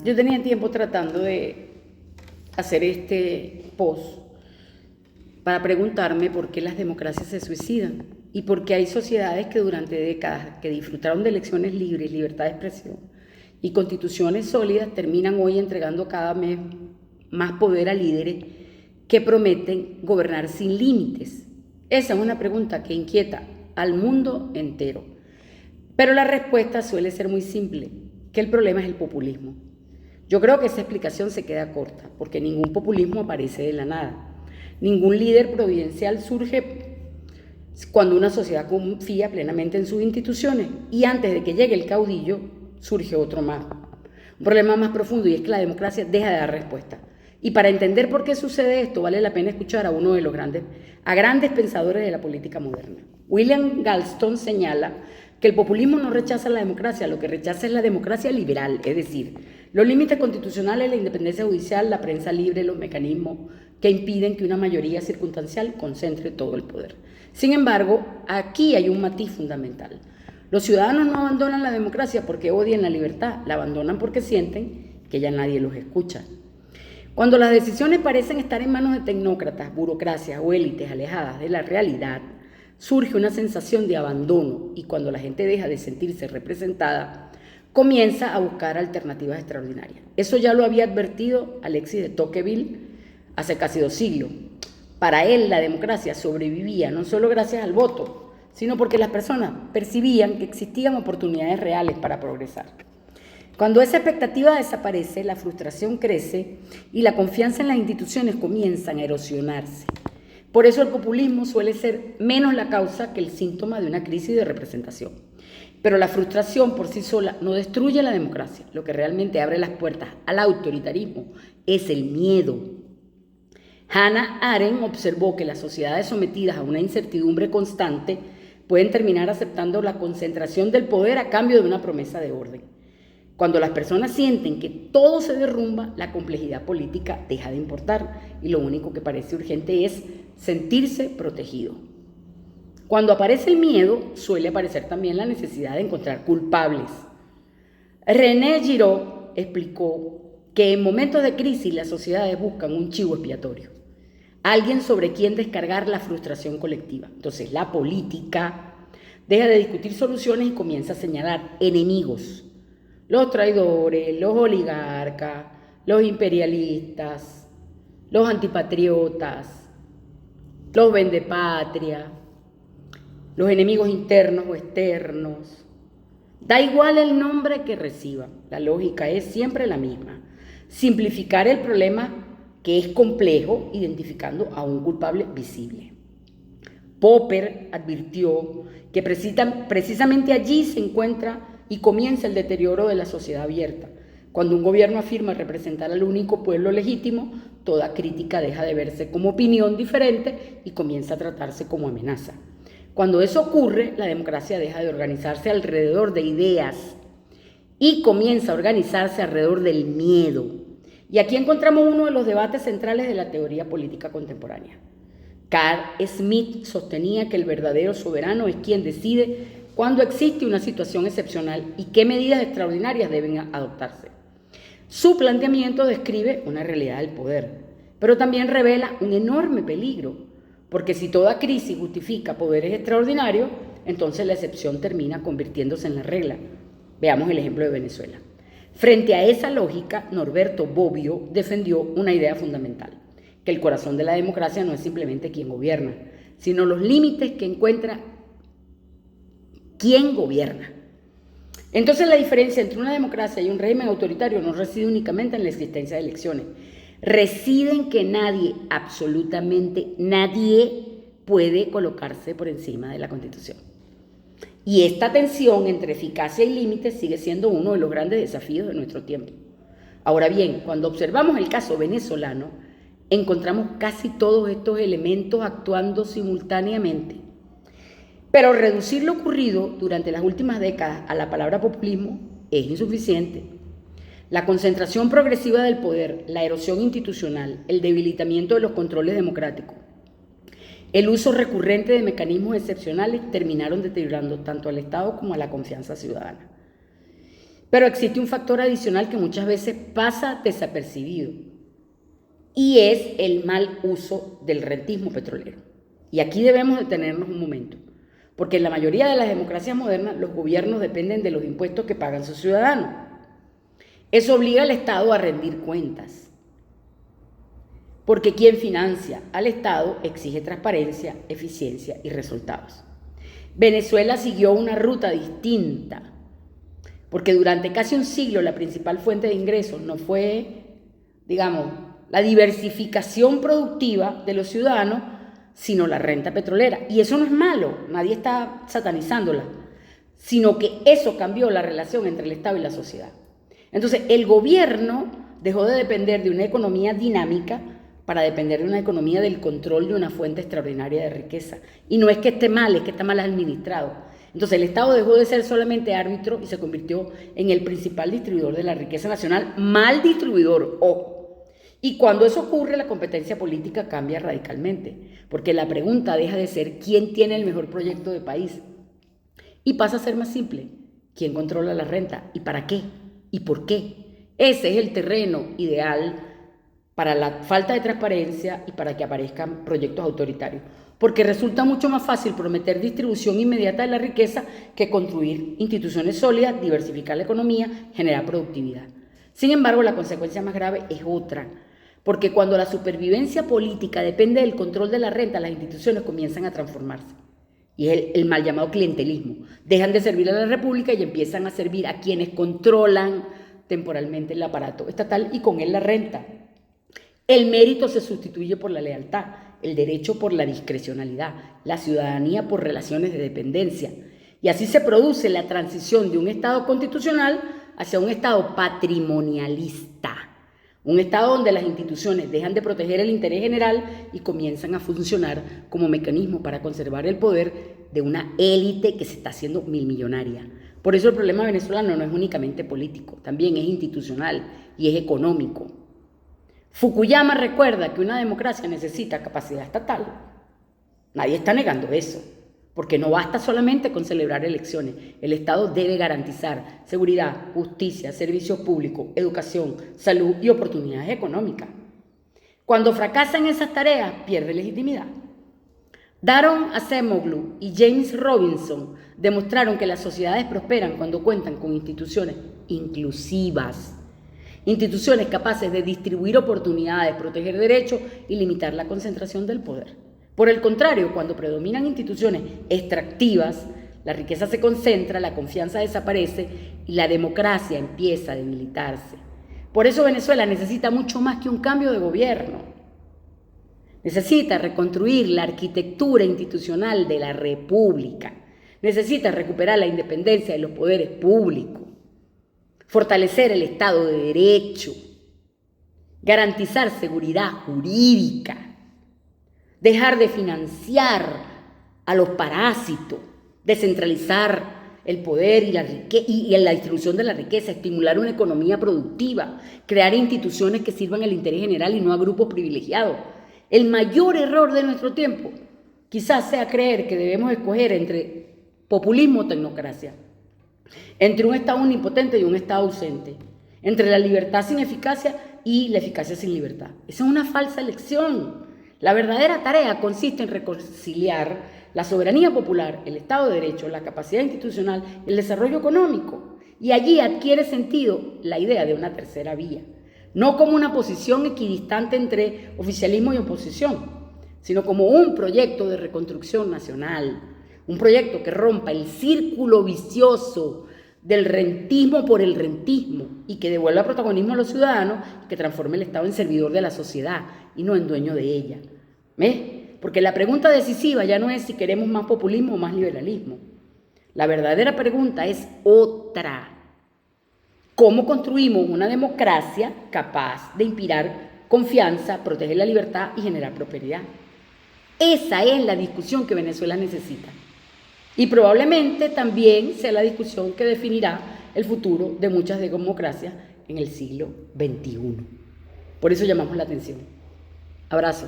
Yo tenía tiempo tratando de hacer este post para preguntarme por qué las democracias se suicidan y por qué hay sociedades que durante décadas que disfrutaron de elecciones libres, libertad de expresión y constituciones sólidas terminan hoy entregando cada vez más poder a líderes que prometen gobernar sin límites. Esa es una pregunta que inquieta al mundo entero. Pero la respuesta suele ser muy simple, que el problema es el populismo. Yo creo que esa explicación se queda corta, porque ningún populismo aparece de la nada. Ningún líder providencial surge cuando una sociedad confía plenamente en sus instituciones y antes de que llegue el caudillo surge otro más. Un problema más profundo, y es que la democracia deja de dar respuesta. Y para entender por qué sucede esto, vale la pena escuchar a uno de los grandes pensadores de la política moderna. William Galston señala que el populismo no rechaza la democracia, lo que rechaza es la democracia liberal, es decir, los límites constitucionales, la independencia judicial, la prensa libre, los mecanismos que impiden que una mayoría circunstancial concentre todo el poder. Sin embargo, aquí hay un matiz fundamental. Los ciudadanos no abandonan la democracia porque odian la libertad, la abandonan porque sienten que ya nadie los escucha. Cuando las decisiones parecen estar en manos de tecnócratas, burocracias o élites alejadas de la realidad, surge una sensación de abandono y cuando la gente deja de sentirse representada, comienza a buscar alternativas extraordinarias. Eso ya lo había advertido Alexis de Tocqueville hace casi 2 siglos. Para él la democracia sobrevivía no solo gracias al voto, sino porque las personas percibían que existían oportunidades reales para progresar. Cuando esa expectativa desaparece, la frustración crece y la confianza en las instituciones comienzan a erosionarse. Por eso el populismo suele ser menos la causa que el síntoma de una crisis de representación. Pero la frustración por sí sola no destruye la democracia. Lo que realmente abre las puertas al autoritarismo es el miedo. Hannah Arendt observó que las sociedades sometidas a una incertidumbre constante pueden terminar aceptando la concentración del poder a cambio de una promesa de orden. Cuando las personas sienten que todo se derrumba, la complejidad política deja de importar y lo único que parece urgente es sentirse protegido. Cuando aparece el miedo, suele aparecer también la necesidad de encontrar culpables. René Girard explicó que en momentos de crisis las sociedades buscan un chivo expiatorio, alguien sobre quien descargar la frustración colectiva. Entonces la política deja de discutir soluciones y comienza a señalar enemigos. Los traidores, los oligarcas, los imperialistas, los antipatriotas, los vendepatria, los enemigos internos o externos. Da igual el nombre que reciban, la lógica es siempre la misma. Simplificar el problema que es complejo identificando a un culpable visible. Popper advirtió que precisamente allí se encuentra y comienza el deterioro de la sociedad abierta. Cuando un gobierno afirma representar al único pueblo legítimo, toda crítica deja de verse como opinión diferente y comienza a tratarse como amenaza. Cuando eso ocurre, la democracia deja de organizarse alrededor de ideas y comienza a organizarse alrededor del miedo. Y aquí encontramos uno de los debates centrales de la teoría política contemporánea. Carl Smith sostenía que el verdadero soberano es quien decide cuando existe una situación excepcional y qué medidas extraordinarias deben adoptarse. Su planteamiento describe una realidad del poder, pero también revela un enorme peligro, porque si toda crisis justifica poderes extraordinarios, entonces la excepción termina convirtiéndose en la regla. Veamos el ejemplo de Venezuela. Frente a esa lógica, Norberto Bobbio defendió una idea fundamental, que el corazón de la democracia no es simplemente quien gobierna, sino los límites que encuentra quien gobierna. Entonces la diferencia entre una democracia y un régimen autoritario no reside únicamente en la existencia de elecciones, reside en que nadie, absolutamente nadie, puede colocarse por encima de la Constitución. Y esta tensión entre eficacia y límites sigue siendo uno de los grandes desafíos de nuestro tiempo. Ahora bien, cuando observamos el caso venezolano, encontramos casi todos estos elementos actuando simultáneamente. Pero reducir lo ocurrido durante las últimas décadas a la palabra populismo es insuficiente. La concentración progresiva del poder, la erosión institucional, el debilitamiento de los controles democráticos, el uso recurrente de mecanismos excepcionales terminaron deteriorando tanto al Estado como a la confianza ciudadana. Pero existe un factor adicional que muchas veces pasa desapercibido y es el mal uso del rentismo petrolero. Y aquí debemos detenernos un momento, porque en la mayoría de las democracias modernas los gobiernos dependen de los impuestos que pagan sus ciudadanos. Eso obliga al Estado a rendir cuentas, porque quien financia al Estado exige transparencia, eficiencia y resultados. Venezuela siguió una ruta distinta, porque durante casi un siglo la principal fuente de ingresos no fue, digamos, la diversificación productiva de los ciudadanos, sino la renta petrolera. Y eso no es malo, nadie está satanizándola, sino que eso cambió la relación entre el Estado y la sociedad. Entonces, el gobierno dejó de depender de una economía dinámica para depender de una economía del control de una fuente extraordinaria de riqueza. Y no es que esté mal, es que está mal administrado. Entonces, el Estado dejó de ser solamente árbitro y se convirtió en el principal distribuidor de la riqueza nacional, mal distribuidor, ojo. Y cuando eso ocurre, la competencia política cambia radicalmente, porque la pregunta deja de ser quién tiene el mejor proyecto de país y pasa a ser más simple, quién controla la renta y para qué y por qué. Ese es el terreno ideal para la falta de transparencia y para que aparezcan proyectos autoritarios, porque resulta mucho más fácil prometer distribución inmediata de la riqueza que construir instituciones sólidas, diversificar la economía, generar productividad. Sin embargo, la consecuencia más grave es otra, porque cuando la supervivencia política depende del control de la renta, las instituciones comienzan a transformarse. Y es el mal llamado clientelismo. Dejan de servir a la República y empiezan a servir a quienes controlan temporalmente el aparato estatal y con él la renta. El mérito se sustituye por la lealtad, el derecho por la discrecionalidad, la ciudadanía por relaciones de dependencia. Y así se produce la transición de un Estado constitucional hacia un Estado patrimonialista. Un Estado donde las instituciones dejan de proteger el interés general y comienzan a funcionar como mecanismo para conservar el poder de una élite que se está haciendo milmillonaria. Por eso el problema venezolano no es únicamente político, también es institucional y es económico. Fukuyama recuerda que una democracia necesita capacidad estatal. Nadie está negando eso, porque no basta solamente con celebrar elecciones. El Estado debe garantizar seguridad, justicia, servicios públicos, educación, salud y oportunidades económicas. Cuando fracasan esas tareas, pierde legitimidad. Daron Acemoglu y James Robinson demostraron que las sociedades prosperan cuando cuentan con instituciones inclusivas. Instituciones capaces de distribuir oportunidades, proteger derechos y limitar la concentración del poder. Por el contrario, cuando predominan instituciones extractivas, la riqueza se concentra, la confianza desaparece y la democracia empieza a debilitarse. Por eso Venezuela necesita mucho más que un cambio de gobierno. Necesita reconstruir la arquitectura institucional de la República. Necesita recuperar la independencia de los poderes públicos. Fortalecer el Estado de Derecho, garantizar seguridad jurídica, dejar de financiar a los parásitos, descentralizar el poder y la distribución de la riqueza, estimular una economía productiva, crear instituciones que sirvan al interés general y no a grupos privilegiados. El mayor error de nuestro tiempo quizás sea creer que debemos escoger entre populismo o tecnocracia, entre un Estado omnipotente y un Estado ausente, entre la libertad sin eficacia y la eficacia sin libertad. Esa es una falsa elección. La verdadera tarea consiste en reconciliar la soberanía popular, el Estado de Derecho, la capacidad institucional y el desarrollo económico. Y allí adquiere sentido la idea de una tercera vía, no como una posición equidistante entre oficialismo y oposición, sino como un proyecto de reconstrucción nacional, un proyecto que rompa el círculo vicioso del rentismo por el rentismo y que devuelva protagonismo a los ciudadanos y que transforme el Estado en servidor de la sociedad y no en dueño de ella. ¿Ves? Porque la pregunta decisiva ya no es si queremos más populismo o más liberalismo. La verdadera pregunta es otra. ¿Cómo construimos una democracia capaz de inspirar confianza, proteger la libertad y generar prosperidad? Esa es la discusión que Venezuela necesita. Y probablemente también sea la discusión que definirá el futuro de muchas democracias en el siglo XXI. Por eso llamamos la atención. Abrazo.